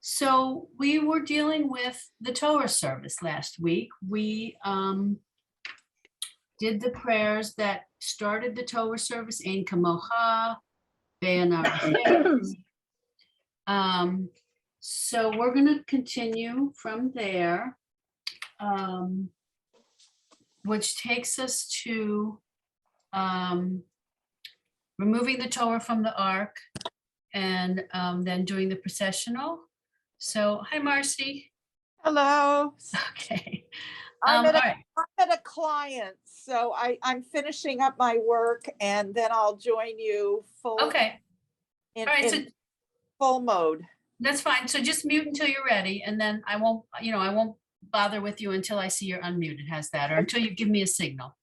So we were dealing with the Torah service last week. We did the prayers that started the Torah service, Ein Kamocha, Be'anarachem. So we're going to continue from there, which takes us to removing the Torah from the ark and then doing the processional. So, hi, Marcy. Hello. Okay. I'm all right. at a client, so I'm finishing up my work, and then I'll join you full. Okay. In, All right. So in full mode. that's fine. So just mute until you're ready, and then I won't bother with you until I see you're unmuted. How's that? Or until you give me a signal.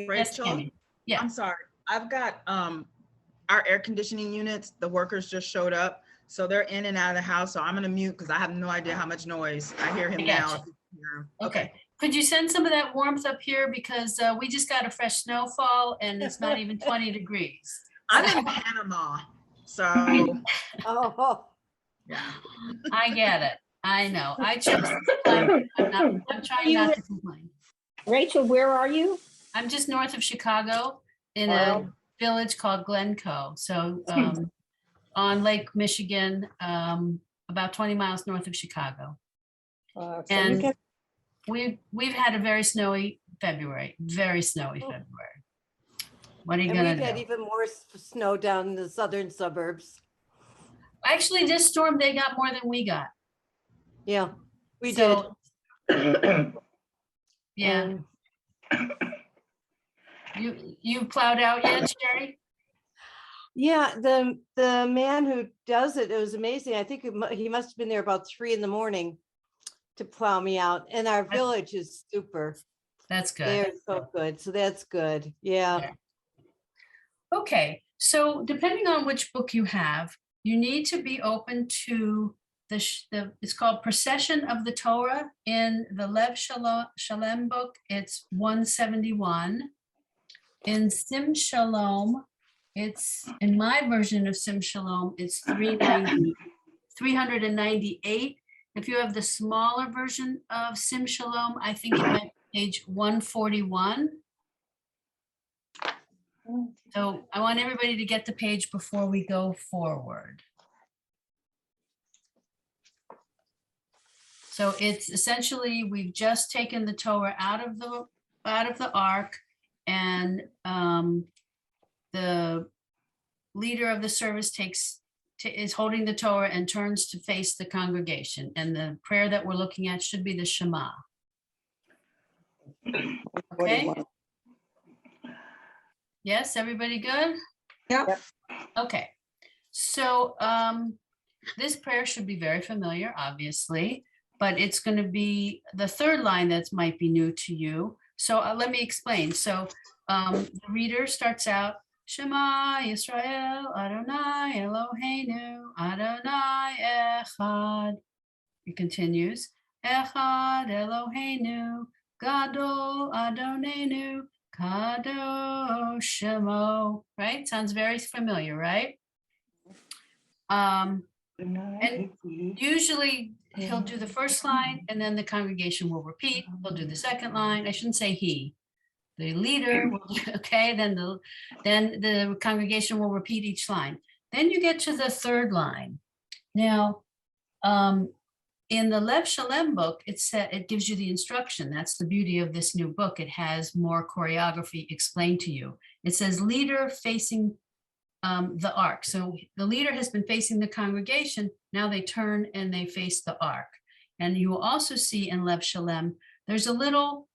Rachel, Yes, yeah. I'm sorry. I've got our air conditioning units. The workers just showed up, so they're in and out of the house. So I'm gonna mute because I have no idea how much noise. I hear him now. Okay. Could you send some of that warmth up here, because we just got a fresh snowfall and it's not even 20 degrees. I'm in Panama, so Oh, yeah. I get it. I know. I chose to complain. I'm trying not to complain. Rachel, where are you? I'm just north of Chicago in a village called Glencoe. So on Lake Michigan, about 20 miles north of Chicago. And we've had a very snowy February, very snowy February. What are you going to do? We've had even more snow down in the southern suburbs. Actually, this storm, they got more than we got. Yeah, we did. Yeah. You plowed out yet, Sherry? Yeah, the man who does it, it was amazing. I think he must have been there about 3 a.m. to plow me out. And our village is super. That's good. They're so good. So that's good. Yeah. Okay. So depending on which book you have, you need to be open to it's called Procession of the Torah in the Lev Shalem book. It's 171. In Sim Shalom, it's in my version of Sim Shalom, it's 398. If you have the smaller version of Sim Shalom, I think it might be page 141. So I want everybody to get the page before we go forward. So it's essentially, we've just taken the Torah out of the ark, and the leader of the service is holding the Torah and turns to face the congregation. And the prayer that we're looking at should be the Shema. Okay. Yes, everybody good? Yep. Okay. So this prayer should be very familiar, obviously, but it's going to be the third line that might be new to you. So let me explain. So the reader starts out, Shema Yisrael Adonai Eloheinu Adonai Echad. It continues, Echad Eloheinu Gadol Adonenu Kadosh Shemo. Right? Sounds very familiar, right? And usually he'll do the first line and then the congregation will repeat. He'll do the second line. I shouldn't say he. The leader will do, okay, then the congregation will repeat each line. Then you get to the third line. Now, in the Lev Shalem book, it gives you the instruction. That's the beauty of this new book. It has more choreography explained to you. It says leader facing the ark. So the leader has been facing the congregation. Now they turn and they face the ark. And you will also see in Lev Shalem, there's a little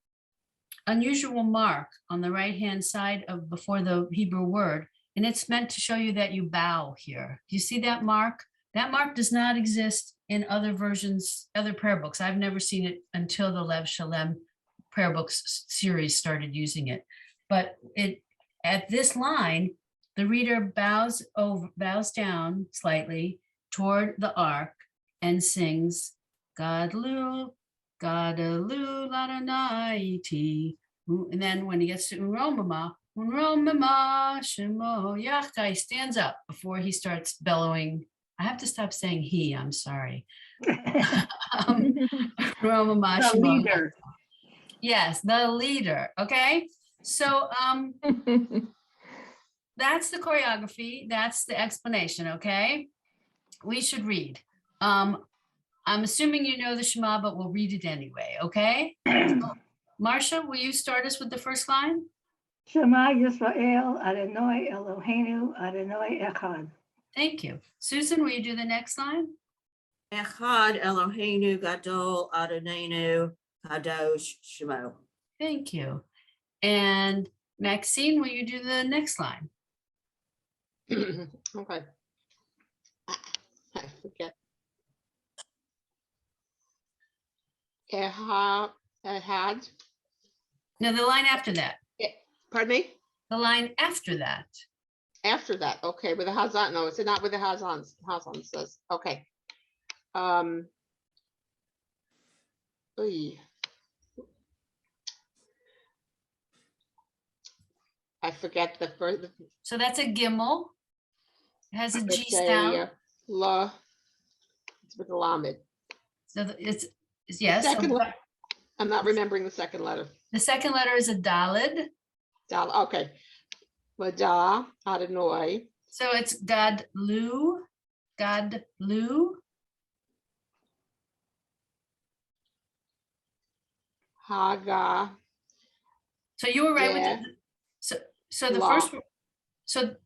unusual mark on the right-hand side of before the Hebrew word. And it's meant to show you that you bow here. Do you see that mark? That mark does not exist in other versions, other prayer books. I've never seen it until the Lev Shalem prayer books series started using it. But at this line, the reader bows down slightly toward the ark and sings, Gadlu, Gadlu, Ladonai Ti. And then when he gets to Unromama, Shemo Yachtai, he stands up before he starts bellowing I have to stop saying he, I'm sorry. Roma Ma The Shemo. leader. Yes, the leader, okay? So that's the choreography, that's the explanation, okay? We should read. I'm assuming you know the Shema, but we'll read it anyway, okay? So, Marcia, will you start us with the first line? Shema Yisrael, Adonai Eloheinu, Adonai Echad. Thank you. Susan, will you do the next line? Echad Eloheinu Gadol Adonai Kadosh Shemo. Thank you. And Maxine, will you do the next line? Okay. I forget. Ehad. No, the line after that. Pardon me? The line after that. After that, okay, with the Hazan, no, it's not with the Hazan says, okay. Oy. I forget the first. So that's a gimel. It has a G It's a sound. la. It's with the lamed. So it's yes. so Second letter. I'm not remembering the second letter. the second letter is a dalid. Okay. Vada Adonai. So it's Gadlu. Gadlu. Haga. So you were right with Yeah. so the La. first so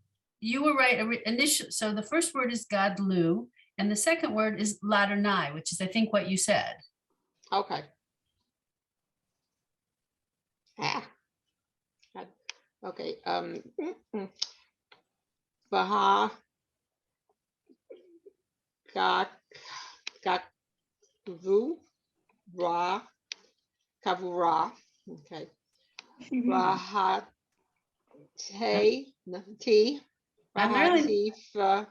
you were right initially. So the first word is Gadlu, and the second word is Ladonai, which is I think what you said. Okay. Ah. Okay. Baha. Kavu. Ra. Kavura. Okay. Rahat. T. I'm really- Rahatifa.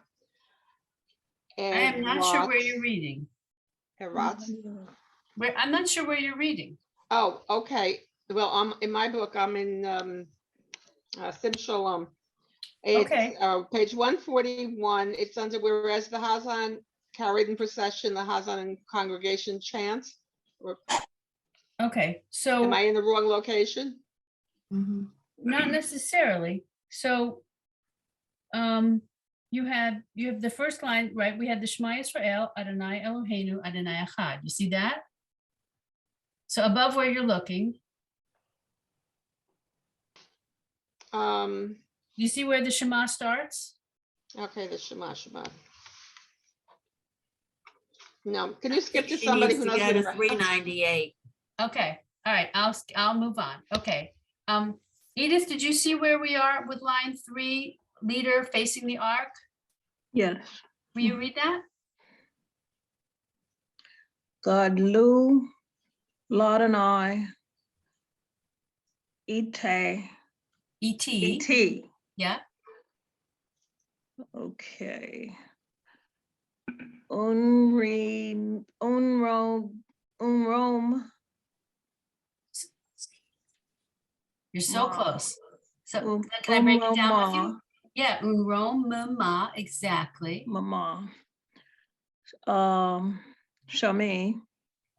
I am not sure where you're reading. Erat. I'm not sure where you're reading. Oh, okay. Well, in my book, I'm in Sim Shalom. It's Okay. page 141. It's under whereas the Hazan carried in procession, the Hazan congregation chants. Okay, so Am I in the wrong location? not necessarily. So you have the first line, right? We had the Shema Yisrael, Adonai Eloheinu, Adonai Echad. You see that? So above where you're looking, you see where the Shema starts? Okay, the Shema. No, can you skip to She somebody needs who to knows? go to what- 398. Okay, all right, I'll move on. Okay. Edith, did you see where we are with line 3, leader facing the ark? Yes. Will you read that? Gadlu, Ladonai, Ite, E.T. Et. Yeah, Okay. Unrom, you're so Ma. close. So can I break it down with you? Unroma, Yeah, unrom mama, exactly. Mama. Shami,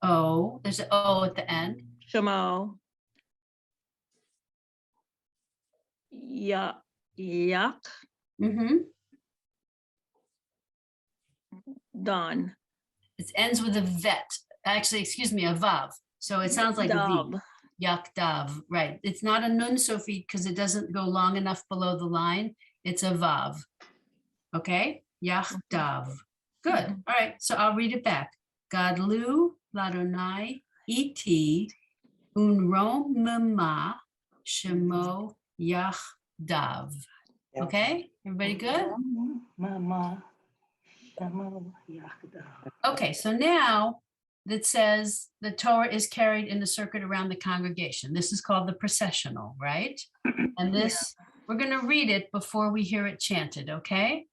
Oh, there's an O at the end. Shamo. Yak, Mm-hmm. Don. It ends with a vet. Actually, excuse me, a vav. So it sounds like a Dab. V. Yakdav, right. It's not a nun sofit because it doesn't go long enough below the line. It's a vav. Okay, Yakdav. Good. All right, so I'll read it back. Gadlu Ladonai iti unrom mema shemo Yachdav. Okay, everybody good? Mama. Shema Yachda. Okay, so now that says the Torah is carried in the circuit around the congregation. This is called the processional, right? And this, we're going to read it before we hear it chanted, okay?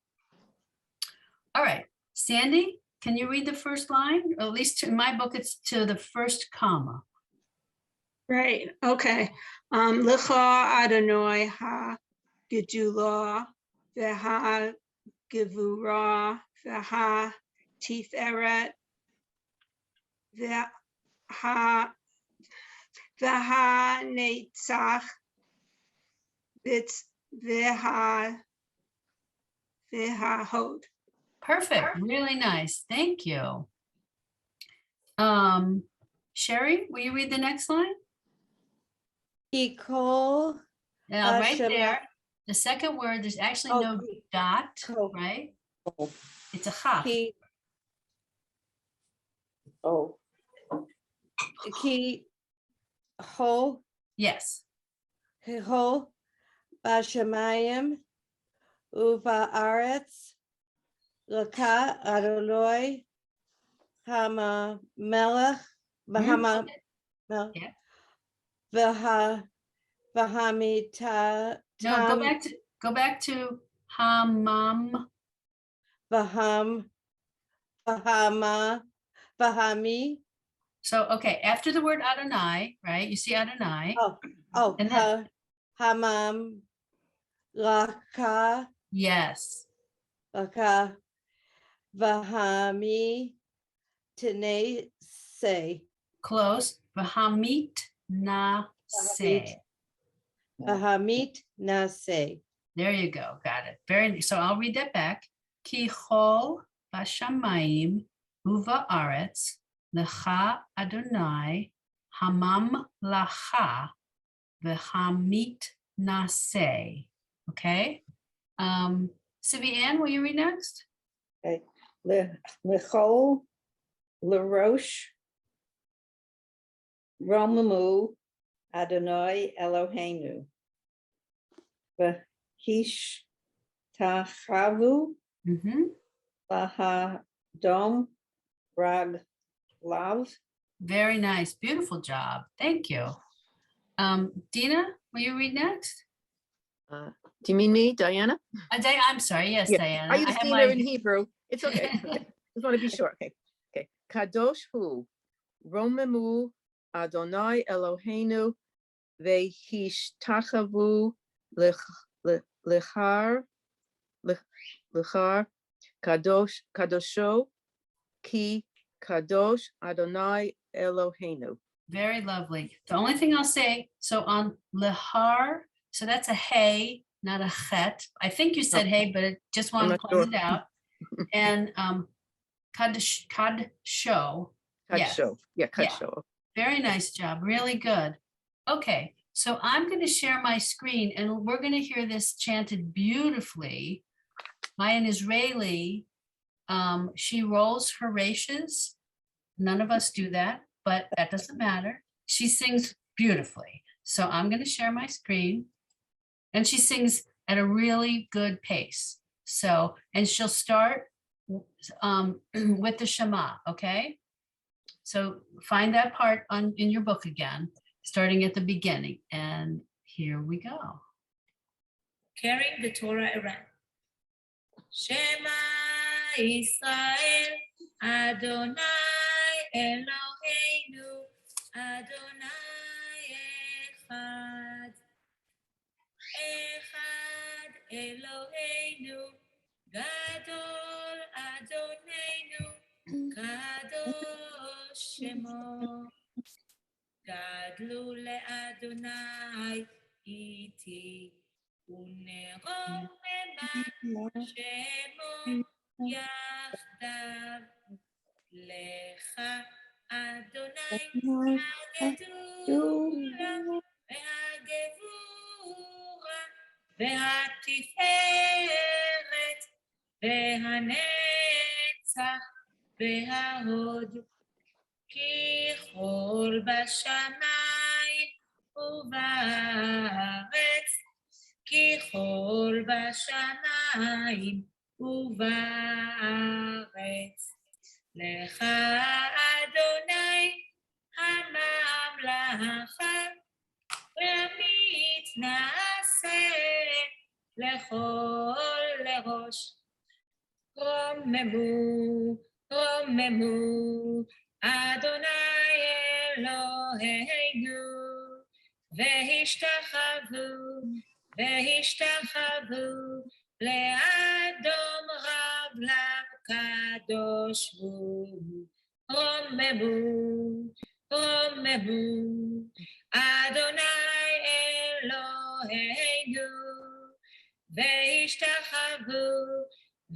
All right, Sandy, can you read the first line? Or at least in my book, it's to the first comma. Right, okay. L'cha Adonai ha gedula v'ha gevura Vaha Tiferet, Vaha Netzach, Vahod. Perfect. Really nice. Thank you. Sherry, will you read the next line? Kol Now, right Shema- there, the second word, there's actually Oh, no dot, Kol. right? It's a ha. Ki Oh. Ki Ho Yes. Ho Bashamayim Uva Aretz Laka Adonai Hama Melech Bahama Mel Yeah. Vahamita No, go back to hamam. Bahami. So, okay, after the word Adonai, right? You see Adonai. And then- Hamam Laka Yes. Laka Vahami Tene Se Close. Vahamit na se. Vahamit Nase. There you go. Got it. Very. So I'll read that back. Ki chol bashamayim uva aretz lecha Adonai hamam lacha v'hamit nase. Okay. Sivi Ann, will you read next? Okay. Lechol Lerosh Romamu Adonai Eloheinu V'hish Tachavu Mm-hmm. Lahadom Raglav. Very nice. Beautiful job. Thank you. Dina, will you read next? Do you mean me, Diana? I'm sorry. Yes, Yeah. Diana. I used have Dina my- in Hebrew. It's okay. Okay. Just want to be sure. Okay. Okay. Kadosh hu Romemu Adonai Eloheinu Vehishtachavu Lechar Kadosho Ki Kadosh Adonai Eloheinu. Very lovely. The only thing I'll say, so on lehar, so that's a hey, not a chet. I think you said hey, but I just want to not close sure. it out. And kadsho. Yes. Kadsho. Yeah, Kadsho. Very nice job. Really good. Okay, so I'm going to share my screen and we're going to hear this chanted beautifully by an Israeli. She rolls her reishes. None of us do that, but that doesn't matter. She sings beautifully. So I'm going to share my screen and she sings at a really good pace. So, and she'll start with the Shema, okay? So find that part in your book again, starting at the beginning. And here we go. Carrying the Torah around. Shema Israel, Adonai Eloheinu, Adonai Echad. Echad Eloheinu, Gadol Adonenu, Kadosh Shemo. Gadlu le'Adonai iti, uneromema Shemo yachdav. Lecha Adonai hagedula והגבורה והתפארת והנצח וההוד כי כל בשמיים ובארץ כי כל בשמיים ובארץ לך אדוני הממלכה ועמית נעשה לכל לראש. רוממו, רוממו, אדוני אלוהינו, והשתחוו, והשתחוו, לאדום רגליו kadosh hu, romebu, romebu, Adonai Eloheinu, veishtachavu,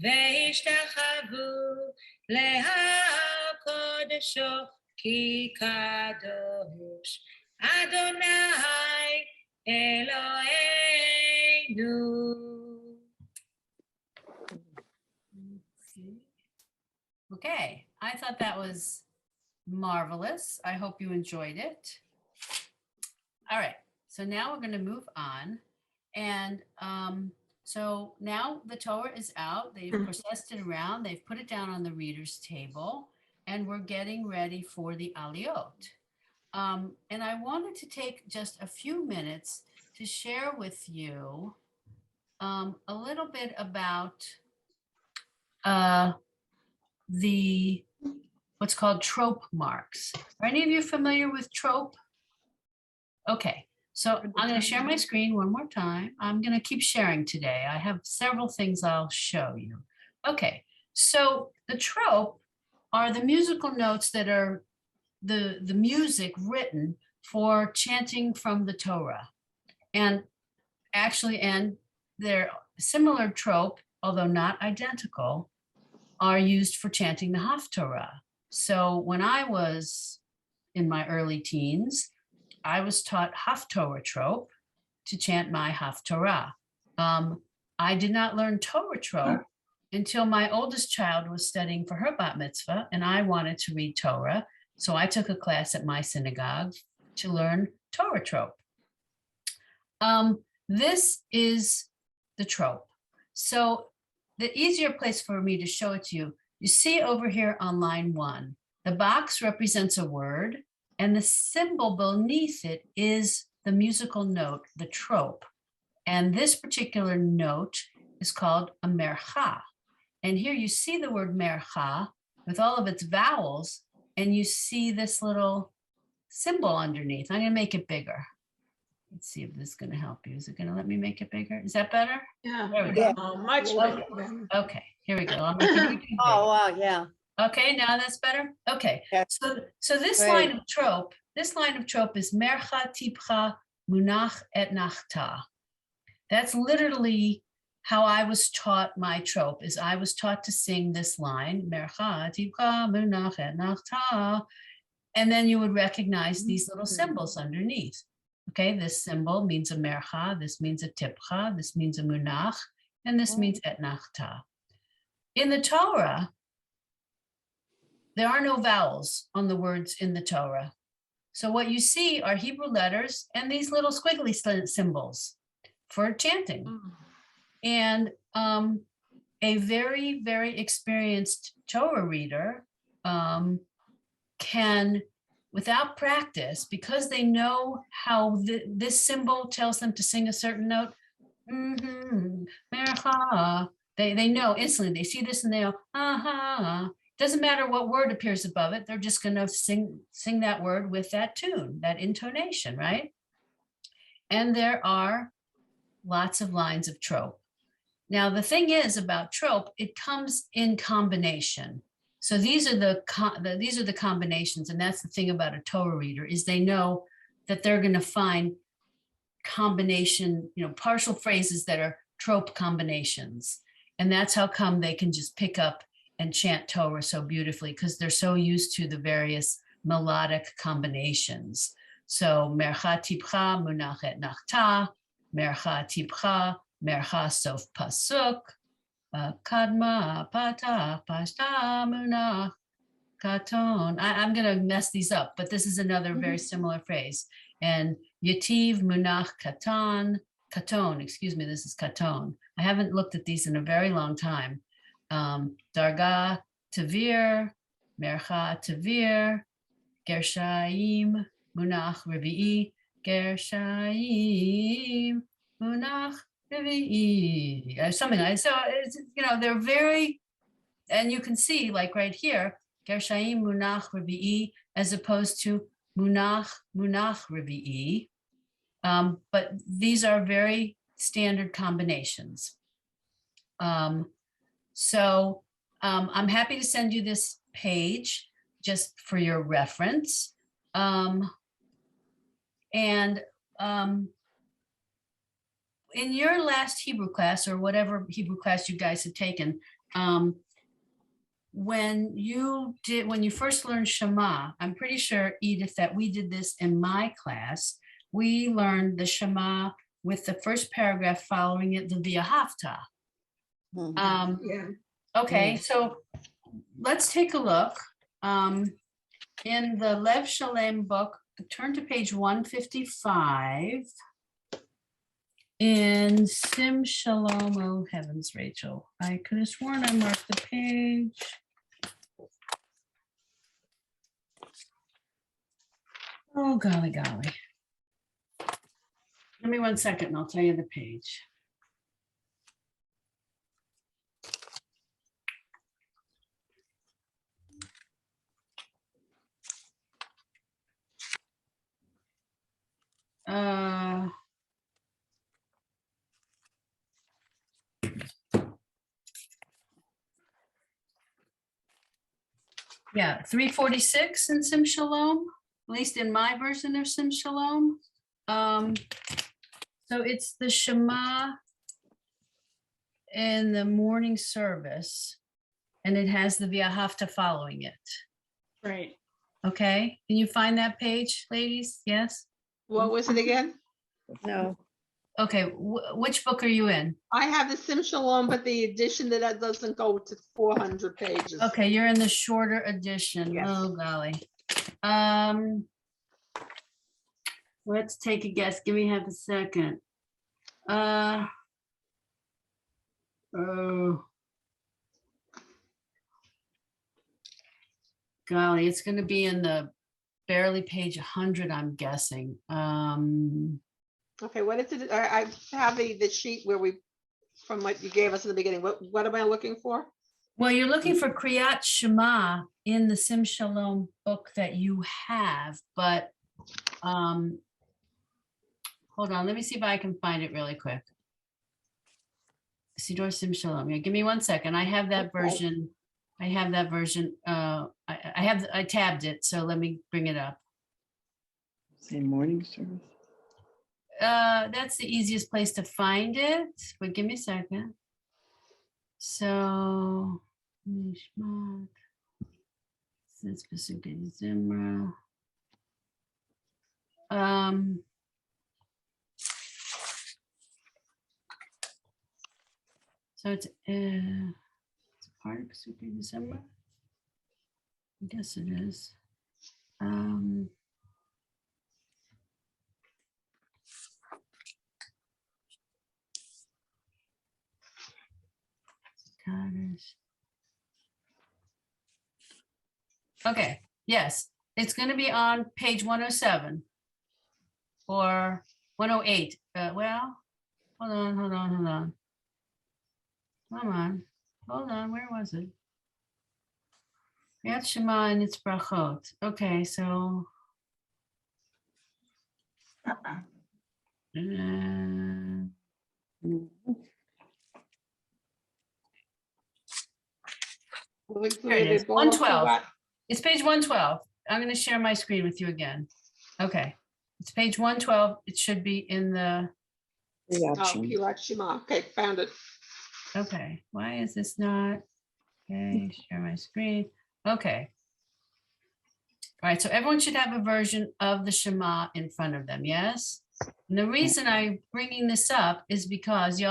veishtachavu, lehakodesho ki kadosh, Adonai Eloheinu. Okay, I thought that was marvelous. I hope you enjoyed it. All right, so now we're going to move on. And so now the Torah is out. They've processed it around. They've put it down on the reader's table. And we're getting ready for the Aliyot. And I wanted to take just a few minutes to share with you a little bit about the what's called trope marks. Are any of you familiar with trope? Okay, so I'm going to share my screen one more time. I'm going to keep sharing today. I have several things I'll show you. Okay, so the trope are the musical notes that are the music written for chanting from the Torah. And actually, and they're similar trope, although not identical, are used for chanting the Haftorah. So when I was in my early teens, I was taught Haftorah trope to chant my Haftorah. I did not learn Torah trope until my oldest child was studying for her bat mitzvah, and I wanted to read Torah. So I took a class at my synagogue to learn Torah trope. This is the trope. So the easier place for me to show it to you, you see over here on line 1, the box represents a word, and the symbol beneath it is the musical note, the trope. And this particular note is called a mercha. And here you see the word mercha with all of its vowels, and you see this little symbol underneath. I'm going to make it bigger. Let's see if this is going to help you. Is it going to let me make it bigger? Is that better? Yeah. There we go. Much Okay. better. Okay, here we go. I'll make it even bigger. Oh, wow, yeah. Okay, now that's better. Okay, Yeah. so this Great. line of trope is mercha tipcha munach et nachta. That's literally how I was taught my trope. Is I was taught to sing this line, mercha tipcha munach et nachta, and then you would recognize these little symbols underneath. Okay, this symbol means a mercha, this means a tipcha, this means a munach, and this means et nachta. In the Torah, there are no vowels on the words in the Torah. So what you see are Hebrew letters and these little squiggly symbols for chanting. And a very, very experienced Torah reader can, without practice, because they know how this symbol tells them to sing a certain note, they know instantly. They see this and they go, Doesn't matter what word appears above it. They're just going to sing that word with that tune, that intonation, right? And there are lots of lines of trope. Now, the thing is about trope, it comes in combination. So these are the combinations, and that's the thing about a Torah reader is they know that they're going to find combination, partial phrases that are trope combinations, and that's how come they can just pick up and chant Torah so beautifully because they're so used to the various melodic combinations. So mercha tipcha munach et nachta, mercha tipcha, mercha sof pasuk. Kadma pata pashta munach katon. I'm going to mess these up, but this is another very similar phrase. And yativ munach katon, excuse me, this is katon. I haven't looked at these in a very long time. Darga tavir, mercha tavir, gershayim munach revi'i, gershayim munach something like so. It's, they're very, and you can see like right here, Gershayim munach revi'i as opposed to munach revi'i. But these are very standard combinations. So I'm happy to send you this page just for your reference. In your last Hebrew class, or whatever Hebrew class you guys have taken, when you first learned Shema, I'm pretty sure, Edith, that we did this in my class. We learned the Shema with the first paragraph following it, the V'ahavta. Yeah. Okay, so let's take a look. In the Lev Shalem book, turn to page 155. In Sim Shalom, oh heavens, Rachel, I could have sworn I marked the page. Oh, golly, golly. Give me 1 second and I'll tell you the page. Yeah, 346 in Sim Shalom, at least in my version of Sim Shalom. So it's the Shema in the morning service, and it has the V'ahavta following it. Right. Okay, can you find that page, ladies? Yes? What was it again? No. Okay, which book are you in? I have the Sim Shalom, but the edition that doesn't go to 400 pages. Okay, you're in the shorter edition. Yes. Oh, golly. Let's take a guess. Give me half a second. Oh. Golly, it's going to be in the barely page 100, I'm guessing. Okay, what is it? I have the sheet where from what you gave us in the beginning. What am I looking for? Well, you're looking for Kriyat Shema in the Sim Shalom book that you have, but hold on, let me see if I can find it really quick. Sidor Sim Shalom. Yeah, give me 1 second. I have that version. I have that version. I tabbed it, so let me bring it up. Say morning service. That's the easiest place to find it, but give me a second. So, Nishmat, since Pesuke Zimra. So it's part of Pesuke December. I guess it is. Okay, yes, it's going to be on page 107 or 108. Well, hold on. Hold on, where was it? Yat Shema and its brachot. Okay, so. There it is, 112. It's page 112. I'm going to share my screen with you again. Okay, it's page 112. It should be in the. Kirat Shema. Okay, found it. Okay, why is this not? Okay, share my screen. Okay. All right, so everyone should have a version of the Shema in front of them, yes? And the reason I'm bringing this up is because you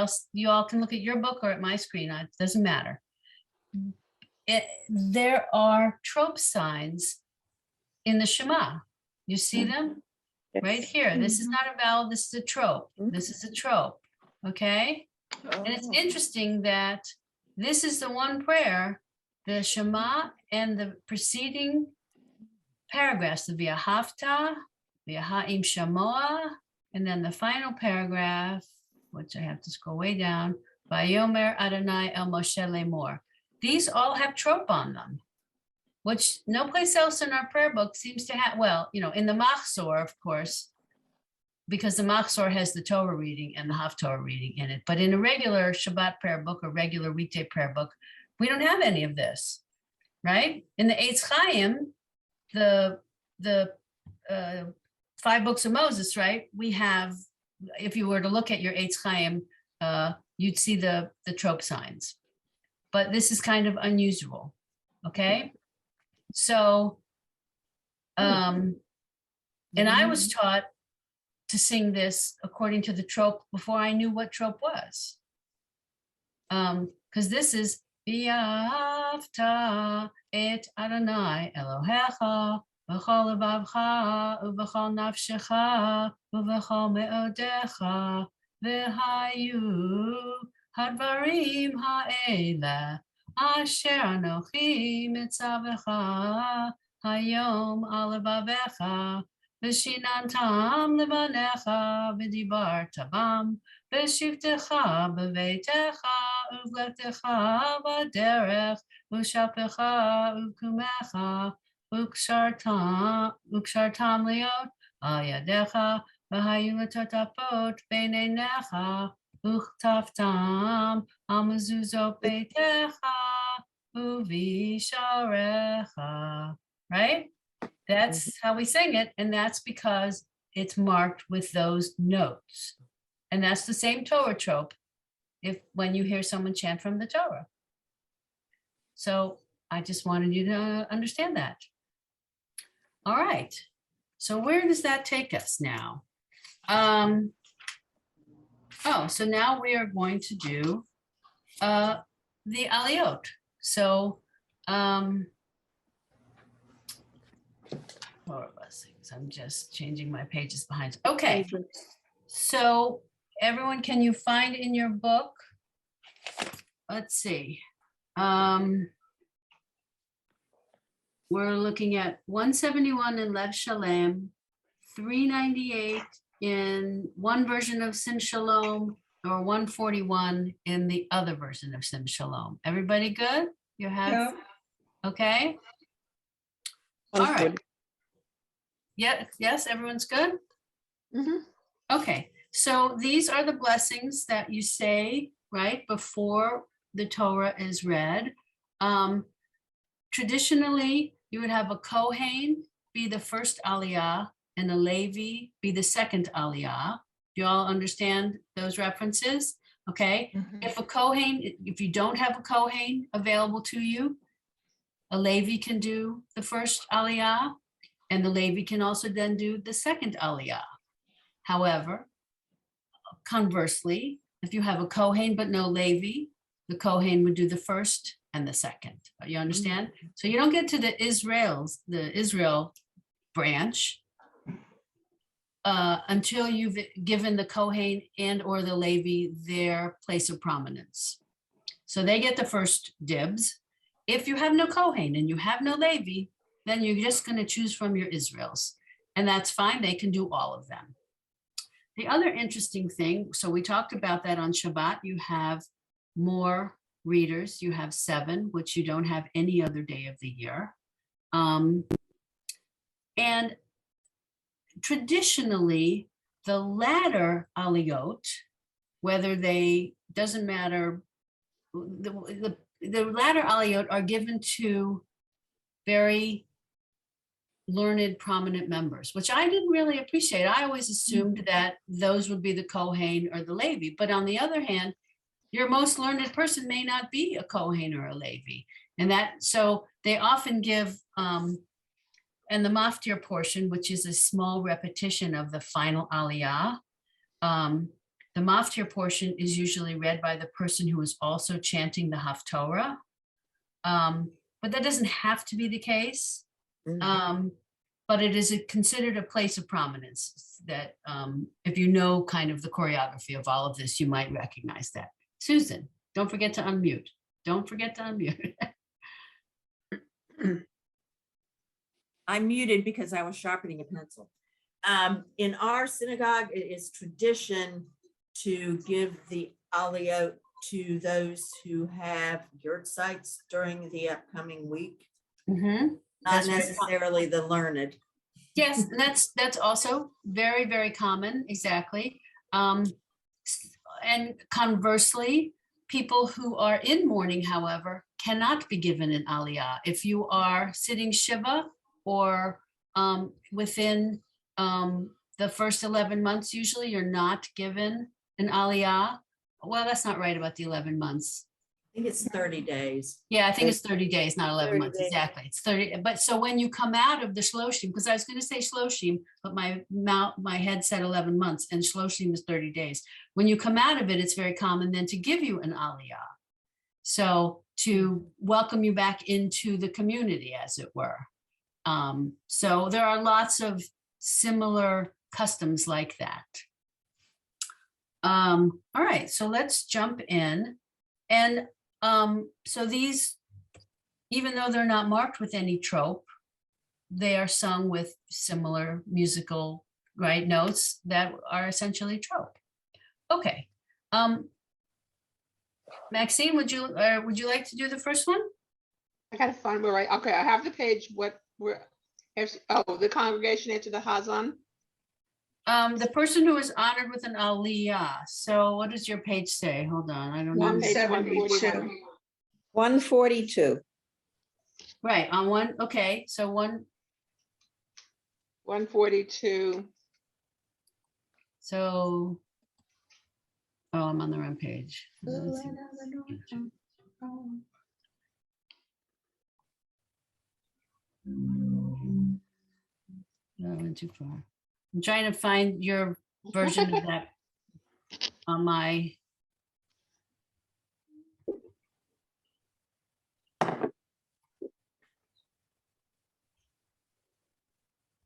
all can look at your book or at my screen. It doesn't matter. There are trope signs in the Shema. You see them right here. This is not a vowel. This is a trope. This is a trope. Okay. And it's interesting that this is the one prayer, the Shema and the preceding paragraphs, the V'ahavta, V'ha'im Shamoa, and then the final paragraph, which I have to scroll way down, Vayomer Adonai El Moshe Lemor. These all have trope on them, which no place else in our prayer book seems to have. Well, in the Machzor, of course, because the Machzor has the Torah reading and the Haftorah reading in it. But in a regular Shabbat prayer book or regular weekday prayer book, We don't have any of this, right? In the Eitz Chaim, the 5 books of Moses, right? We have, if you were to look at your Eitz Chaim, you'd see the trope signs. But this is kind of unusual, okay? So, and I was taught to sing this according to the trope before I knew what trope was. Because this is V'yavta et Adonai Elohecha v'chol levavcha uv'chol nafshecha uv'chol me'odecha v'hayu hadvarim ha'ela asher anochi mitzavecha hayom al levavecha v'shinantam levanecha v'dibarta bam v'shivtecha b'veitecha uv'lechtecha b'derech v'shapecha uv'kumecha ukshartam liot al yadecha v'hayu l'tatafot b'neinecha uchtaftam al mezuzot beitecha uvisharecha. Right? That's how we sing it, and that's because it's marked with those notes. And that's the same Torah trope when you hear someone chant from the Torah. So I just wanted you to understand that. All right. So where does that take us now? So now we are going to do the aliyot. So Torah blessings. I'm just changing my pages behind. Okay. So everyone, can you find in your book? Let's see. We're looking at 171 in Lev Shalem, 398 in one version of Sim Shalom, or 141 in the other version of Sim Shalom. Everybody good? You have? Yeah. Okay. All right. Yeah, yes, everyone's good? Okay, so these are the blessings that you say, right, before the Torah is read. Traditionally, you would have a Kohen be the first aliyah and a Levi be the second aliyah. Do you all understand those references? Okay, if you don't have a Kohen available to you, a Levi can do the first aliyah, and the Levi can also then do the second aliyah. However, conversely, if you have a Kohen but no Levi, the Kohen would do the first and the second. You understand? So you don't get to the Israel branch until you've given the Kohen and or the Levi their place of prominence. So they get the first dibs. If you have no Kohen and you have no Levi, then you're just going to choose from your Israels. And that's fine. They can do all of them. The other interesting thing, so we talked about that on Shabbat, you have more readers. You have 7, which you don't have any other day of the year. And traditionally, the latter aliyot, whether doesn't matter, the latter aliyot are given to very learned, prominent members, which I didn't really appreciate. I always assumed that those would be the Kohen or the Levi. But on the other hand, your most learned person may not be a Kohen or a Levi. So they often give, and the maftir portion, which is a small repetition of the final aliyah, the maftir portion is usually read by the person who is also chanting the Haftorah. But that doesn't have to be the case. But it is considered a place of prominence that if you know kind of the choreography of all of this, you might recognize that. Susan, don't forget to unmute. Don't forget to unmute. I'm muted because I was sharpening a pencil. In our synagogue, it is tradition to give the aliyot to those who have yurt sites during the upcoming week. Not necessarily the learned. Yes, and that's also very, very common, exactly. And conversely, people who are in mourning, however, cannot be given an aliyah. If you are sitting Shiva or within the first 11 months, usually you're not given an aliyah. Well, that's not right about the 11 months. I think it's 30 days. Yeah, I think it's 30 days, not 11 30 months, days. exactly. It's 30, but so when you come out of the shloshim, because I was going to say shloshim, but my head said 11 months and shloshim is 30 days. When you come out of it, it's very common then to give you an aliyah. So to welcome you back into the community, as it were. So there are lots of similar customs like that. All right, so let's jump in. And so these, even though they're not marked with any trope, they are sung with similar musical, right, notes that are essentially trope. Okay. Maxine, would you like to do the first one? I gotta find where okay, I have the page, the congregation into the Hazan. The person who is honored with an aliyah. So what does your page say? Hold on, I don't know. Page 172. 142. Right, on one, okay, so 142. So, oh, I'm on the wrong page. Let's see. No, I went too far. I'm trying to find your version of that on my.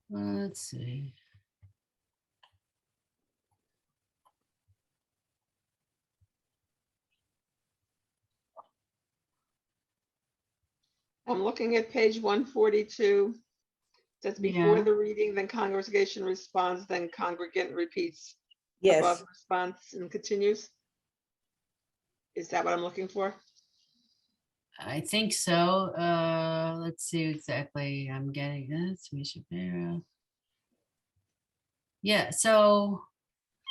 Let's see. I'm looking at page 142. Says before Yeah. the reading, then congregation responds, then congregant repeats. Yes. Above response and continues. Is that what I'm looking for? I think so. Let's see exactly. I'm getting this. Yeah, so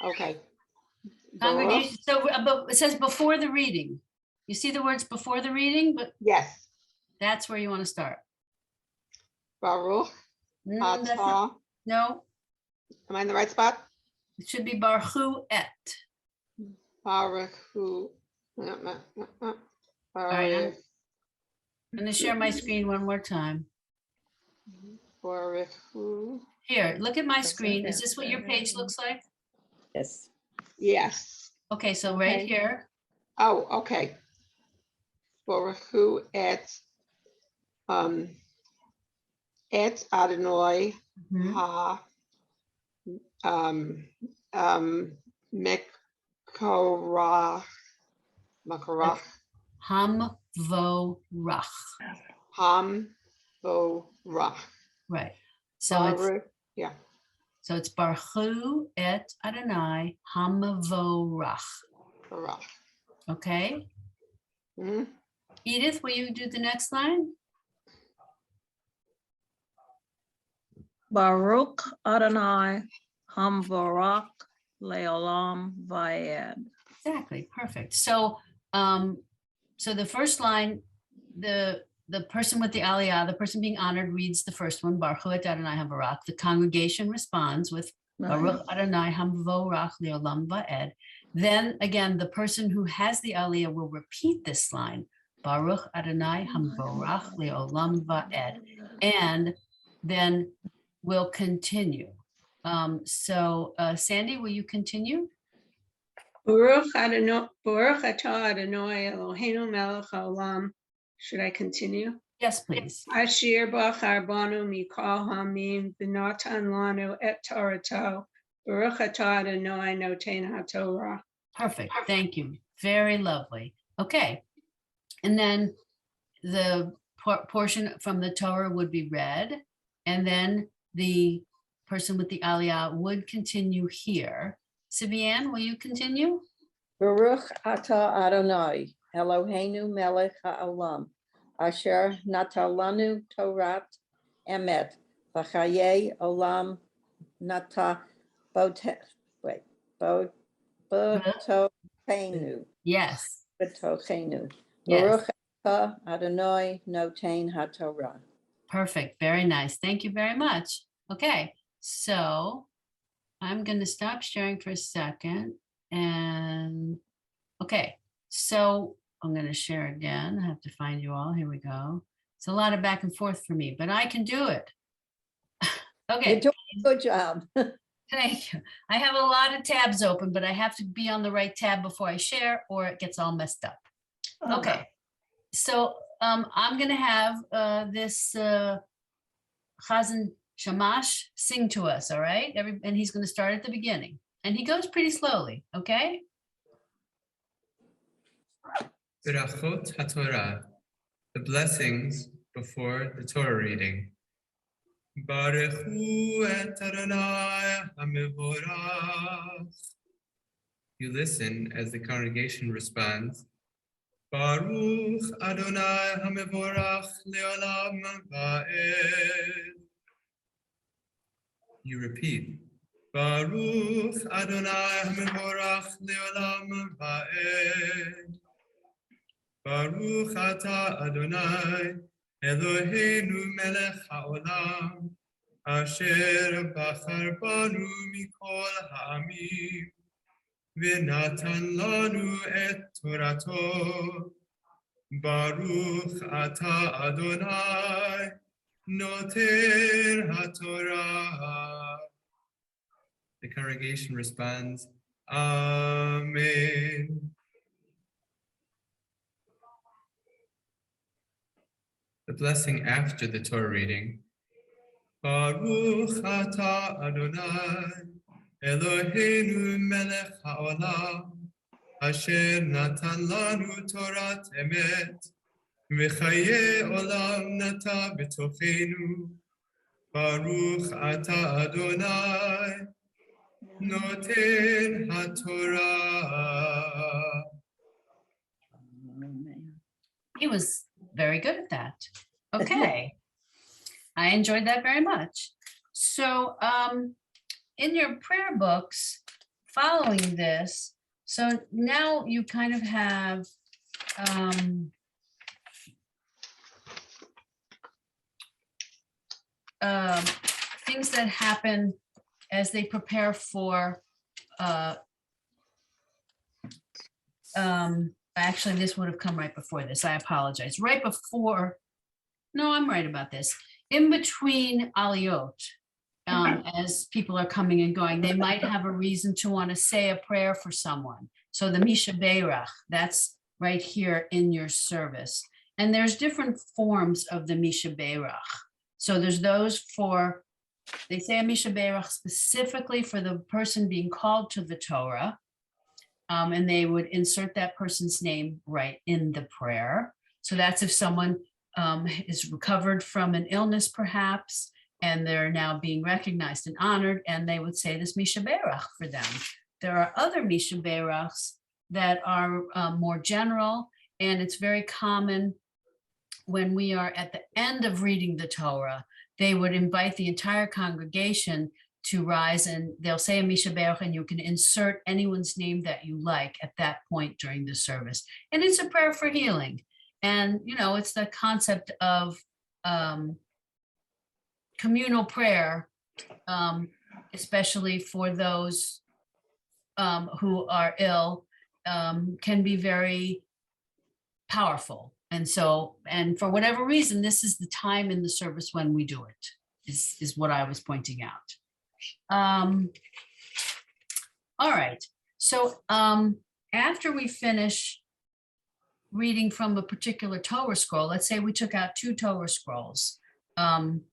Okay. congregation, so but it says before the reading. You see the words before the reading, but Yes. that's where you want to start. Baruch That's atah. not- No, Am I in the right spot? it should be Baruch et. Baruch hu. All right, Baruch I'm going to share my screen one more time. Baruch hu. Here, look at my screen. Is this what your page looks like? Yes. Yes. Okay, so right Okay. here. Oh, okay. Baruch hu et Adonai Mhm. ha Mekorach Hamvorach. Ham Vorach. Right. So Yeah. it's Baruch et Adonai Hamvorach. Vorach. Okay. Mhm. Edith, will you do the next line? Baruch Adonai Hamvorach Leolam Vaed. Exactly, perfect. So so the first line, the person with the aliyah, the person being honored reads the first one, Baruch et Adonai Hamvorach. The congregation responds with Baruch Adonai Hamvorach Leolam Vaed. Then again, the person who has the aliyah will repeat this line, Baruch Adonai Hamvorach Leolam Vaed, and then we'll continue. So Sandy, will you continue? Baruch Adonai, Baruch atah Adonai Eloheinu melech haolam. Should I continue? Yes, please. Asher bachar banu mikol hamim v'natan lanu et Torato. Baruch atah Adonai noten haTorah. Perfect. Thank you. Very lovely. Okay. And then the portion from the Torah would be read, and then the person with the aliyah would continue here. Sibian, will you continue? Baruch atah Adonai, Eloheinu melech haolam, asher natalanu Torat emet, v'chayei olam nata botochenu. Yes. Botochenu. Yes. Baruch Atah Adonai noten haTorah. Perfect. Very nice. Thank you very much. Okay, so I'm going to stop sharing for a second. And okay, so I'm going to share again. I have to find you all. Here we go. It's a lot of back and forth for me, but I can do it. You're Okay, doing a good job. thank you. I have a lot of tabs open, but I have to be on the right tab before I share or it gets all messed up. Okay, so I'm going to have this Chazan Shamash sing to us, all right? And he's going to start at the beginning. And he goes pretty slowly, okay? Berachot HaTorah, the blessings before the Torah reading. Baruch hu et Adonai HaMevorach. You listen as the congregation responds, Baruch Adonai HaMevorach le'olam va'ed. You repeat, Baruch Adonai HaMevorach le'olam va'ed. Baruch Ata Adonai Eloheinu melech haolam asher bachar banu mikol ha'amim v'natan lanu et Torato. Baruch Ata Adonai noten haTorah. The congregation responds, Amen. The blessing after the Torah reading. Baruch Ata Adonai Eloheinu melech haolam asher natan lanu Torat emet v'chaye olam nata b'tochenu. Baruch Ata Adonai noten haTorah. He was very good at that. Okay. I enjoyed that very much. So in your prayer books following this, so now you kind of have things that happen as they prepare for actually, this would have come right before this. I apologize. Right before, no, I'm right about this. In between aliyot, as people are coming and going, they might have a reason to want to say a prayer for someone. So the Misha Beirach, that's right here in your service. And there's different forms of the Misha Beirach. So there's those for, they say a Misha Beirach specifically for the person being called to the Torah. And they would insert that person's name right in the prayer. So that's if someone is recovered from an illness, perhaps, and they're now being recognized and honored, and they would say this Misha Beirach for them. There are other Misha Beirachs that are more general, and it's very common when we are at the end of reading the Torah, they would invite the entire congregation to rise, and they'll say a Misha Beirach, and you can insert anyone's name that you like at that point during the service. And it's a prayer for healing. And, you know, it's the concept of communal prayer, especially for those who are ill, can be very powerful. And so, and for whatever reason, this is the time in the service when we do it, is what I was pointing out. All right, so after we finish reading from a particular Torah scroll, let's say we took out 2 Torah scrolls, and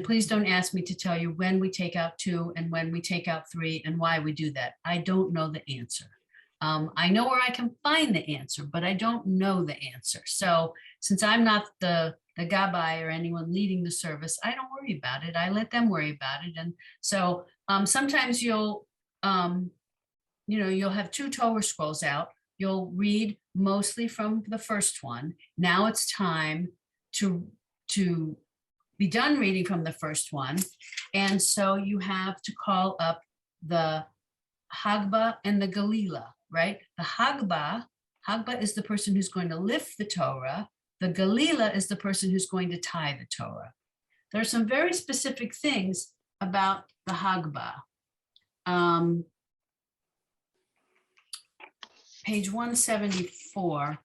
please don't ask me to tell you when we take out 2 and when we take out 3 and why we do that. I don't know the answer. I know where I can find the answer, but I don't know the answer. So since I'm not the gabbai or anyone leading the service, I don't worry about it. I let them worry about it. And so sometimes you'll have 2 Torah scrolls out. You'll read mostly from the first one. Now it's time to be done reading from the first one. And so you have to call up the Hagba and the Galila, right? The Hagba is the person who's going to lift the Torah, The Galila is the person who's going to tie the Torah. There are some very specific things about the Hagbah. Page 174.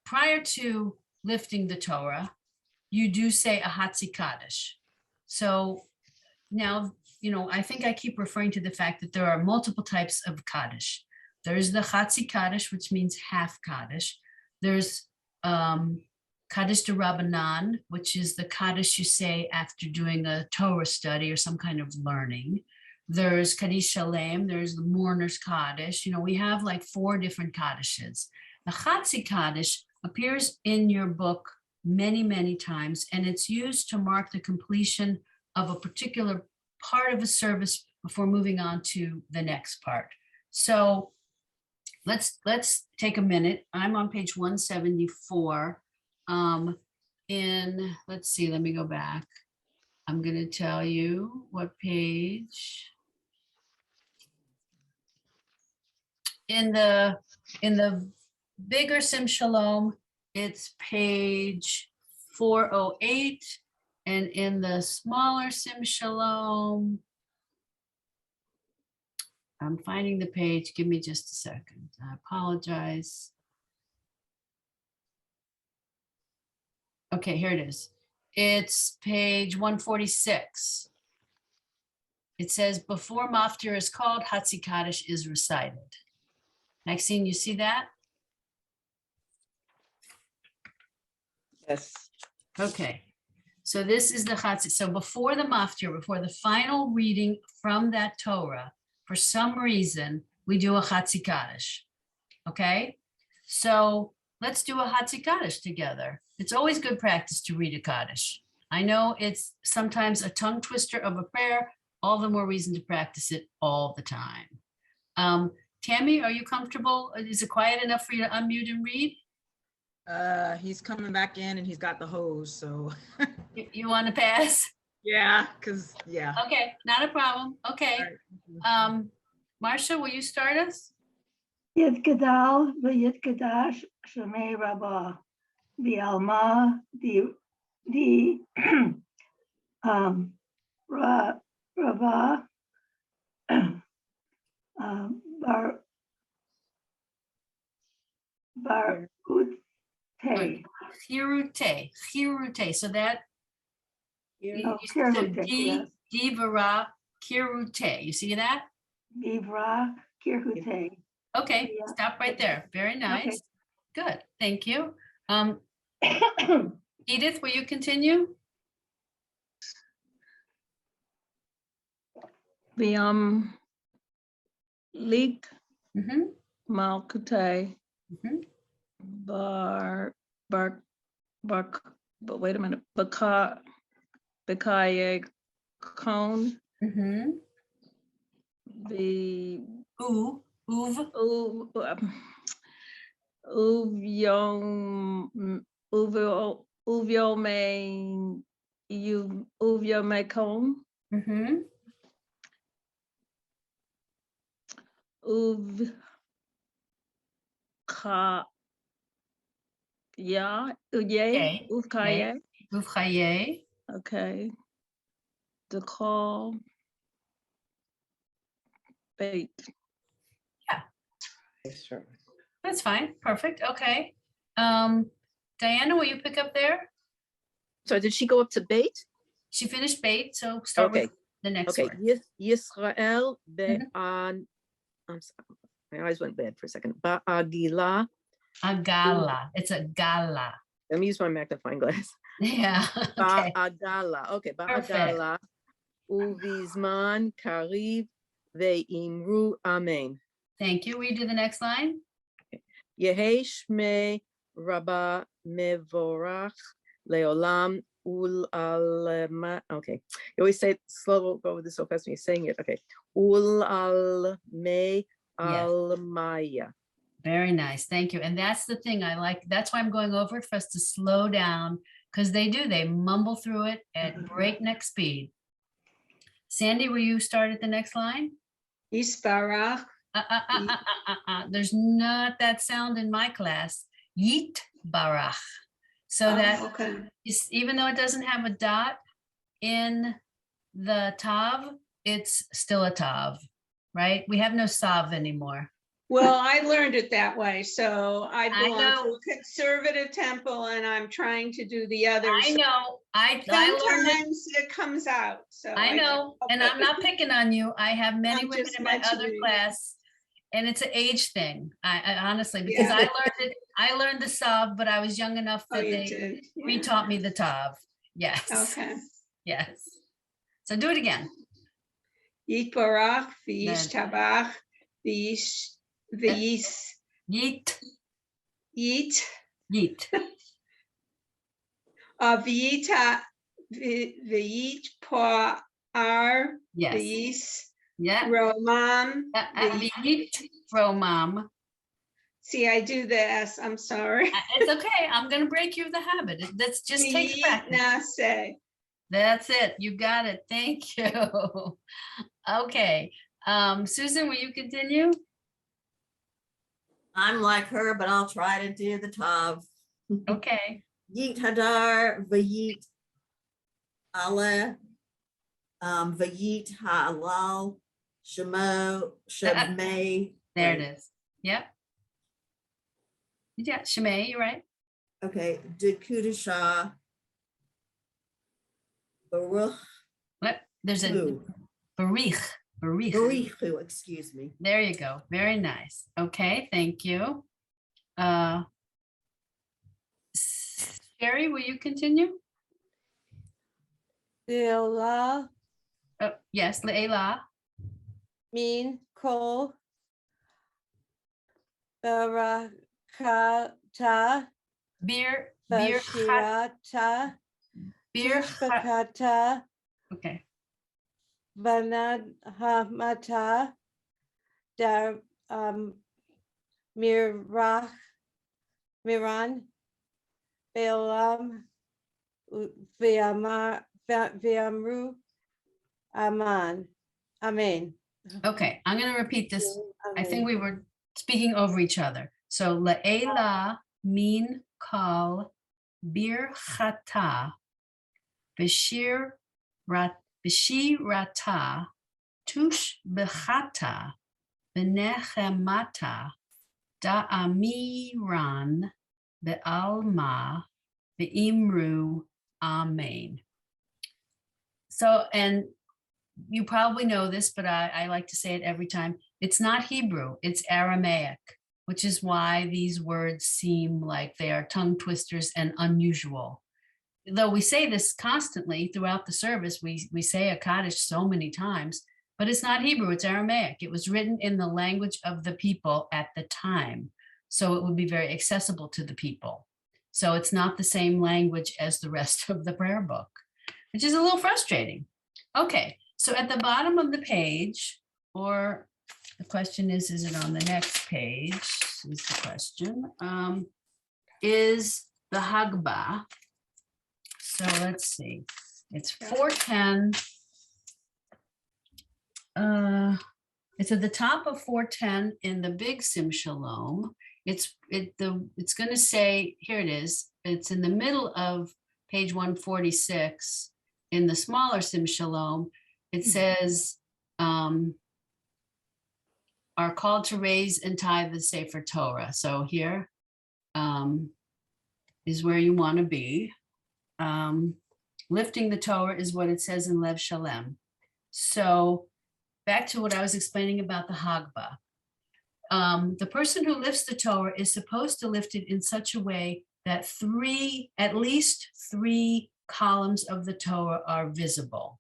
Prior to lifting the Torah, you do say a Hatzi Kaddish. So now, I think I keep referring to the fact that there are multiple types of Kaddish. There's the Hatzi Kaddish, which means half Kaddish. There's Kaddish de Rabbanan, which is the Kaddish you say after doing a Torah study or some kind of learning. There's Kaddish Shalem, there's the mourner's Kaddish. We have like 4 different Kaddishes. The Hatzi Kaddish appears in your book many, many times, and it's used to mark the completion of a particular part of a service before moving on to the next part. So let's take a minute. I'm on page 174. Let's see, let me go back. I'm going to tell you what page. In the bigger Sim Shalom, it's page 408, and in the smaller Sim Shalom, I'm finding the page. Give me just a second. I apologize. Okay, here it is. It's page 146. It says, before Maftir is called, Hatzi Kaddish is recited. Maxine, you see that? Yes. Okay, so this is the Hatzi. So before the Maftir, before the final reading from that Torah, for some reason, we do a Hatzi Kaddish. Okay, so let's do a Hatzi Kaddish together. It's always good practice to read a Kaddish. I know it's sometimes a tongue twister of a prayer, all the more reason to practice it all the time. Tammy, are you comfortable? Is it quiet enough for you to unmute and read? He's coming back in and he's got the hose, so. You want to pass? Yeah, because, yeah. Okay, not a problem. Okay. Right. Marcia, will you start us? Yid Gadal v'Yid Gadash Shemei Rabbah v'Alma the Rabbah Barute. Chirute. So that Oh, Kirute, yes. Givara Kirute. You see that? Vivra Kirute. Okay, Yeah. stop right there. Very nice. Good, thank you. Edith, will you continue? The leak Mm-hmm. Malkute Mm-hmm. but wait a minute, Bakaye Cone, Mm-hmm. the Uvio Mekon, Mm-hmm. Uvkaye. Uvchaye. Okay. The call bait. Sure. That's fine. Perfect. Okay. Diana, will you pick up there? So did she go up to bait? She finished bait, so start with the next Okay. word. Yisrael be'an. I'm sorry. My eyes went bad for a second. Ba'agila. Agala. It's a gala. Let me use my magnifying glass. Yeah. Okay. Ba'agala. Okay. Perfect. Ba'agala. Uvizman kariv ve'imru amen. Thank you. Will you do the next line? Yehei shmei rabba mevorach leolam ul alma. Okay, you always say it slow. Go with this so fast when you're saying it. Okay, ul almei almaya. Very nice. Thank you. And that's the thing I like. That's why I'm going over it for us to slow down, because they mumble through it at breakneck speed. Sandy, will you start at the next line? Yisbarach. There's not that sound in my class. Yit barach. So that Okay. is, even though it doesn't have a dot in the tav, it's still a tav, right? We have no sav anymore. Well, I learned it that way. So I belong to know. a conservative temple and I'm trying to do the others. I know. I learned it. Sometimes it comes out. So I know, and I'm not picking on you. I have many I'm women just in my other mentioning. class, and it's an age thing. I honestly, because Yeah. I learned it. I learned the sav, but I was young enough Oh, that you they did. Yeah. retaught me the tav. Yes. Okay. Yes. So do it again. Yitbarach, Good. v'yishtabach, v'yis, Yeet. Yeet, Yeet. v'yita, v'yit par, Yes. v'yis, Yeah. romam. Yeet romam. See, I do the S, I'm sorry. It's okay. I'm gonna break you of the habit. That's just takes practice. Nase. That's it. You got it. Thank you. Okay. Susan, will you continue? I'm like her, but I'll try to do the tav. Okay. Yit hadar v'yit ale v'yit ha'alal shemo shemay. There it is. Yep. Yeah, Shema, you're right. Okay, de kudasha baruch What? There's a hu. barich. Barich. Barichu, excuse me. There you go. Very nice. Okay, thank you. Sherry, will you continue? Leola, Oh, yes, Leila. Min, Kol, Barakata, Bir. Bashirata, Bir. Tishbakata, Okay. Banad Hamata, Dar Mirach, Miran, Balaam, Viamru, Aman. Amen. Okay, I'm going to repeat this. I think Amen. we were speaking over each other. So Le'ela min kal bir chata b'shirata tush b'chata b'nechemata da'amiran be'alma be'imru amen. So, and you probably know this, but I like to say it every time. It's not Hebrew, it's Aramaic, which is why these words seem like they are tongue twisters and unusual. Though we say this constantly throughout the service, we say a Kaddish so many times, but it's not Hebrew, it's Aramaic. It was written in the language of the people at the time, so it would be very accessible to the people. So it's not the same language as the rest of the prayer book, which is a little frustrating. Okay, so at the bottom of the page, or the question is it on the next page, is the question, is the Hagbah. So let's see, it's 410. It's at the top of 410 in the big Sim Shalom. It's going to say, here it is, it's in the middle of page 146 in the smaller Sim Shalom. It says, are called to raise and tithe the Sefer Torah. So here is where you want to be. Lifting the Torah is what it says in Lev Shalem. So back to what I was explaining about the Hagbah. The person who lifts the Torah is supposed to lift it in such a way that at least three columns of the Torah are visible.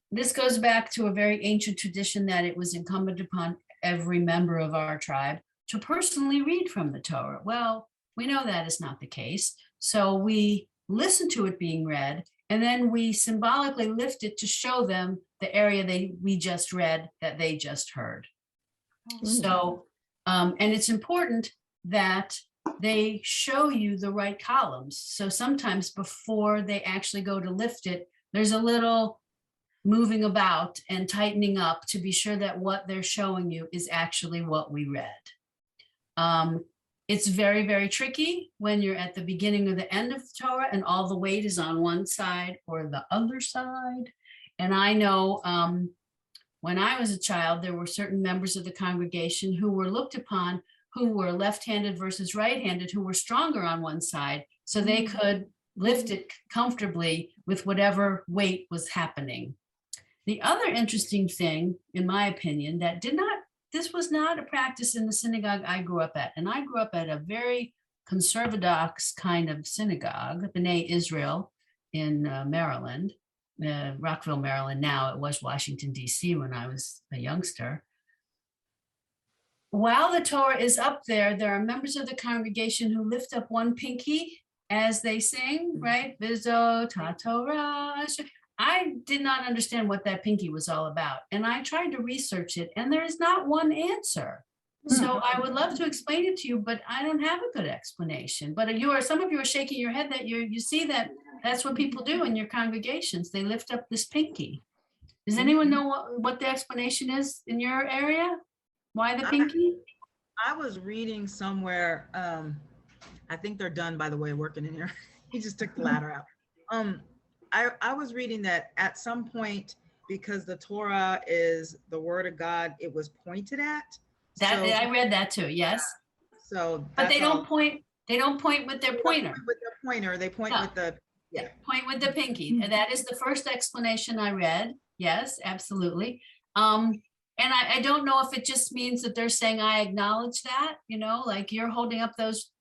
This goes back to a very ancient tradition that it was incumbent upon every member of our tribe to personally read from the Torah. Well, we know that is not the case. So we listen to it being read, and then we symbolically lift it to show them the area we just read that they just heard. So, and it's important that they show you the right columns. So sometimes before they actually go to lift it, there's a little moving about and tightening up to be sure that what they're showing you is actually what we read. It's very, very tricky when you're at the beginning or the end of the Torah and all the weight is on one side or the other side. And I know when I was a child, there were certain members of the congregation who were looked upon, who were left-handed versus right-handed, who were stronger on one side, so they could lift it comfortably with whatever weight was happening. The other interesting thing, in my opinion, that this was not a practice in the synagogue I grew up at. And I grew up at a very conservative kind of synagogue, B'nai Israel in Maryland, Rockville, Maryland. Now it was Washington, D.C. when I was a youngster. While the Torah is up there, there are members of the congregation who lift up one pinky as they sing, right? Vizot HaTorah. I did not understand what that pinky was all about. And I tried to research it, and there is not one answer. So I would love to explain it to you, but I don't have a good explanation. But some of you are shaking your head that you see that that's what people do in your congregations. They lift up this pinky. Does anyone know what the explanation is in your area? Why the pinky? I was reading somewhere, I think they're done, by the way, working in here. He just took the ladder out. I was reading that at some point, because the Torah is the word of God, it was pointed at. I read that too, yes. So, but they don't point. They don't point with their pointer. With their pointer, they point with the point with the pinky. And that is the first explanation I read. Yes, absolutely. And I don't know if it just means that they're saying I acknowledge that, like you're holding up those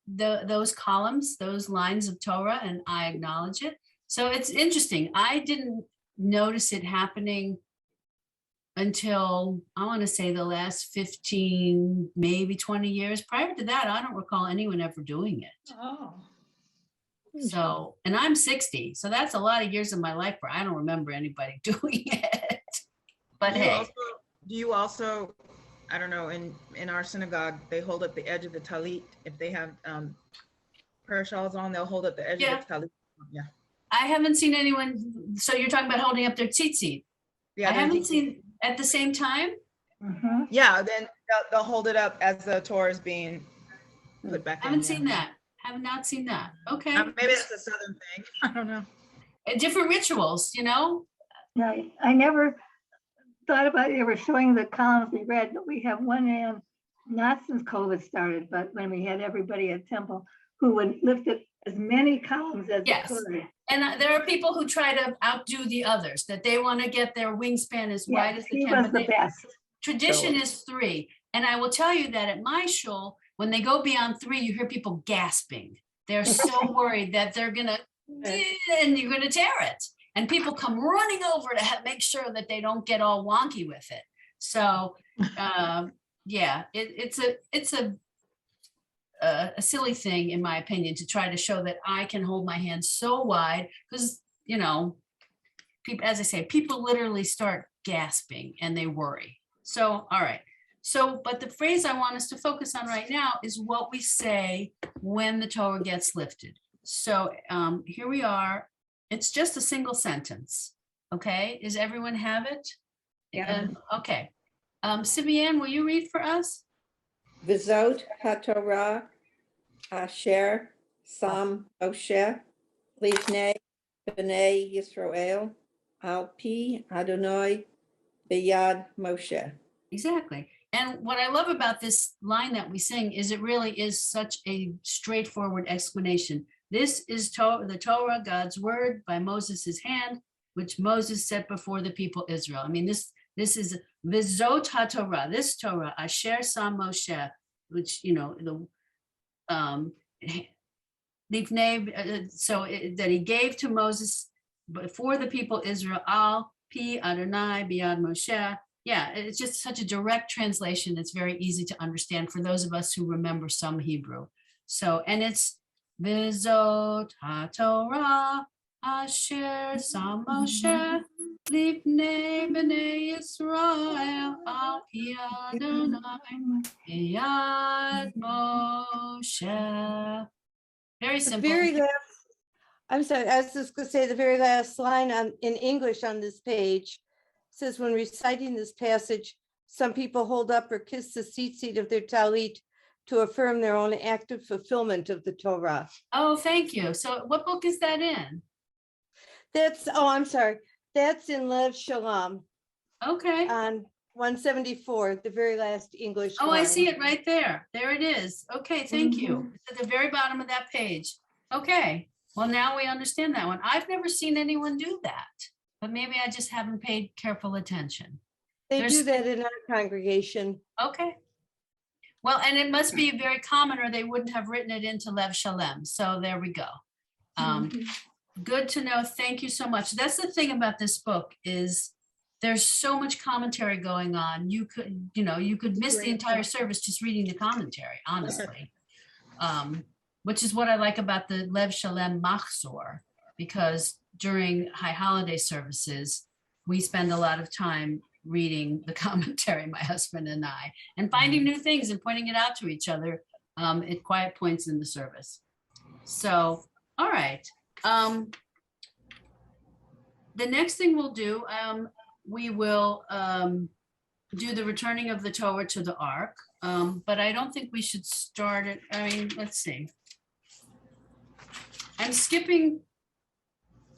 columns, those lines of Torah, and I acknowledge it. So it's interesting. I didn't notice it happening until I want to say the last 15, maybe 20 years. Prior to that, I don't recall anyone ever doing it. Oh. So, and I'm 60, so that's a lot of years of my life where I don't remember anybody doing it. But do you also, I don't know, in our synagogue, they hold up the edge of the talit. If they have prayer shawls on, they'll hold up the edge of the talit. Yeah. I haven't seen anyone. So you're talking about holding up their tzitzit. Yeah. I haven't seen at the same time. Yeah. Then they'll hold it up as the Torah is being put back. I haven't seen that. Have not seen that. Okay. Maybe it's a Southern thing. I don't know. Different rituals, Right. I never thought about ever showing the columns we read, but we have one man, not since COVID started, but when we had everybody at Temple, who would lift it as many columns as they could. And there are people who try to outdo the others, that they want to get their wingspan as wide as they can. He was the best. Tradition is 3. And I will tell you that at my shul, when they go beyond 3, you hear people gasping. They're so worried that they're going to, and you're going to tear it. And people come running over to make sure that they don't get all wonky with it. So, yeah, it's a silly thing, in my opinion, to try to show that I can hold my hands so wide, because, people, as I say, people literally start gasping and they worry. So, all right. So, but the phrase I want us to focus on right now is what we say when the Torah gets lifted. So here we are. It's just a single sentence. Okay. Does everyone have it? Yeah. Okay. Sibian, will you read for us? Vizot HaTorah Asher Sam Moshe Livnei B'nai Yisrael Al Pi Adonai B'yad Moshe. Exactly. And what I love about this line that we sing is it really is such a straightforward explanation. This is the Torah, God's word by Moses' hand, which Moses set before the people Israel. I mean, this is Vizot HaTorah, this Torah, Asher Sam Moshe, which, that he gave to Moses before the people Israel, Al Pi Adonai B'yad Moshe. Yeah, it's just such a direct translation. It's very easy to understand for those of us who remember some Hebrew. So, and it's Vizot HaTorah Asher Sam Moshe Livnei B'nai Yisrael Al Pi Adonai B'yad Moshe. Very simple. I'm sorry, I was just going to say the very last line in English on this page says when reciting this passage, some people hold up or kiss the seat of their talit to affirm their own active fulfillment of the Torah. Oh, thank you. So what book is that in? That's, oh, I'm sorry. That's in Lev Shalom Okay. on 174, the very last English Oh, I line. see it right there. There it is. Okay, thank you. It's at the very bottom of that page. Okay, well, now we understand that one. I've never seen anyone do that, but maybe I just haven't paid careful attention. They There's- do that in our congregation. Okay. Well, and it must be very common or they wouldn't have written it into Lev Shalem. So there we go. Good to know. Thank you so much. That's the thing about this book is there's so much commentary going on. You could miss the entire service just reading the commentary, honestly. Which is what I like about the Lev Shalem Machzor, because during high holiday services, we spend a lot of time reading the commentary, my husband and I, and finding new things and pointing it out to each other at quiet points in the service. So, all right. The next thing we'll do, we will do the returning of the Torah to the Ark, but I don't think we should start it. I mean, let's see. I'm skipping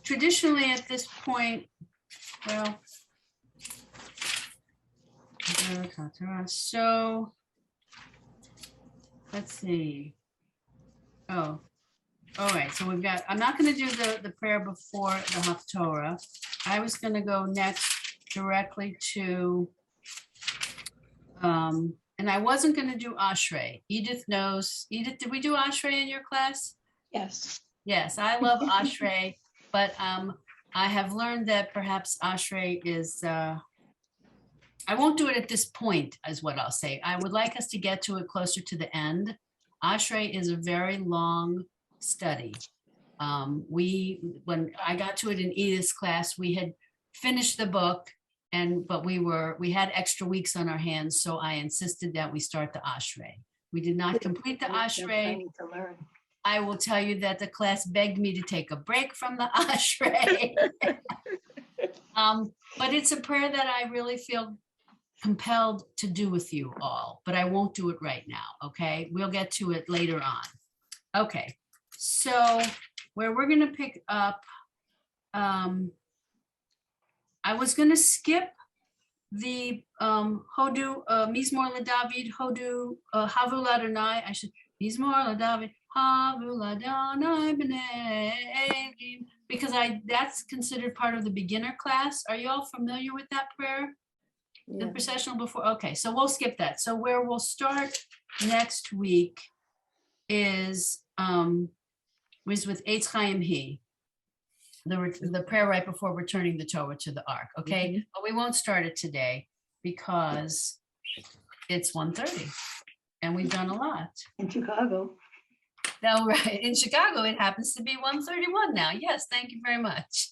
traditionally at this point, well, so let's see. Oh, all right. So we've got, I'm not going to do the prayer before the Haftorah. I was going to go next directly to, and I wasn't going to do Ashrei. Edith knows. Edith, did we do Ashrei in your class? Yes. Yes, I love Ashrei, but I have learned that perhaps Ashrei is, I won't do it at this point, is what I'll say. I would like us to get to it closer to the end. Ashrei is a very long study. When I got to it in Edith's class, we had finished the book, but we had extra weeks on our hands, so I insisted that we start the Ashrei. We did not complete the Ashrei. I will tell you that the class begged me to take a break from the Ashrei. But it's a prayer that I really feel compelled to do with you all, but I won't do it right now, okay? We'll get to it later on. Okay, so where we're gonna pick up, I was gonna skip the Hodu, Mizmor LeDavid, Hodu, Havul Adonai, I should, Mizmor LeDavid, Havul Adonai b'nei Elim, because that's considered part of the beginner class. Are you all familiar with that prayer? The Yeah. processional before, okay, so we'll skip that. So where we'll start next week is with Eitz Chaim He, the prayer right before returning the Torah to the Ark, okay? But we won't start it today because it's 1:30 and we've done a lot. In Chicago. No, right, in Chicago, it happens to be 1:31 now. Yes, thank you very much.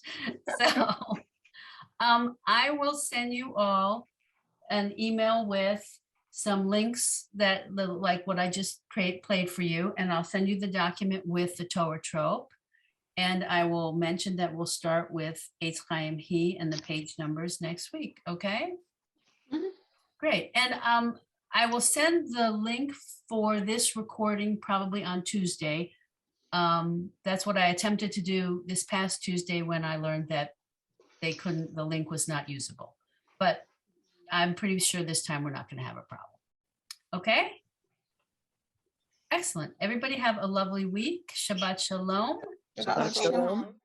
So I will send you all an email with some links that like what I just played for you, and I'll send you the document with the Torah trope. And I will mention that we'll start with Eitz Chaim He and the page numbers next week, okay? Great, and I will send the link for this recording probably on Tuesday. That's what I attempted to do this past Tuesday when I learned that the link was not usable. But I'm pretty sure this time we're not going to have a problem. Okay? Excellent. Everybody have a lovely week. Shabbat shalom. Shabbat shalom.